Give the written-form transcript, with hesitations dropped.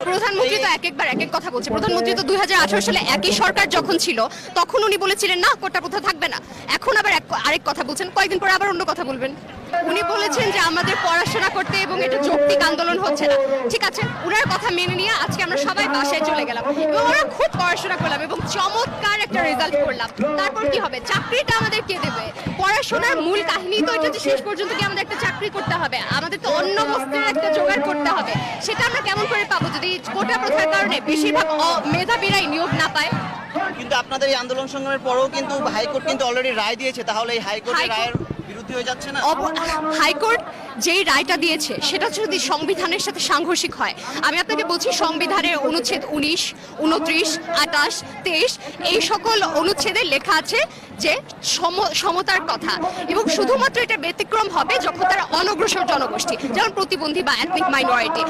প্রধানমন্ত্রী তো একবার এক এক কথা বলছে। প্রধানমন্ত্রী তো 2018 সালে একই সরকার যখন ছিল তখন উনি বলেছিলেন না কোটা প্রথা থাকবে না, এখন আবার আরেক কথা বলছেন, কয়েকদিন পরে আবার অন্য কথা বলবেন। উনি বলেছেন যে আমাদের পড়াশোনা করতে এবং এটা যৌক্তিক আন্দোলন হচ্ছে না। ঠিক আছে, উনার কথা মেনে নিয়ে আজকে আমরা সবাই বাসায় চলে গেলাম এবং আমরা খুব পড়াশোনা করলাম এবং চমৎকার একটা রেজাল্ট করলাম। তারপর কি হবে? চাকরিটা আমাদের কে দেবে? পড়াশোনার মূল কাহিনী তো এটা যে শেষ পর্যন্ত কি আমাদের একটা চাকরি করতে হবে, আমাদের তো অন্য বস্তুর একটা জোগাড় করতে হবে। সেটা আমরা কেমন করে পাবো যদি কোটা প্রথার কারণে বেশিরভাগ মেধাবীরাই নিয়োগ না পায়? কিন্তু আপনাদের এই আন্দোলন সংগ্রামের পরেও কিন্তু হাইকোর্ট কিন্তু অলরেডি রায় দিয়েছে, তাহলে এই হাইকোর্টের রায়ের বিরুদ্ধে হয়ে যাচ্ছে না? হাইকোর্ট যেই রায়টা দিয়েছে সেটা যদি সংবিধানের সাথে সাংঘর্ষিক হয়, আমি আপনাকে বলছি সংবিধানের অনুচ্ছেদ 19, 29, 28, 23 এই সকল অনুচ্ছেদে লেখা আছে যে সমতার কথা, এবং শুধুমাত্র এটা ব্যতিক্রম হবে যখন তারা অনগ্রসর জনগোষ্ঠী, যেমন প্রতিবন্ধী বা এথনিক মাইনরিটি।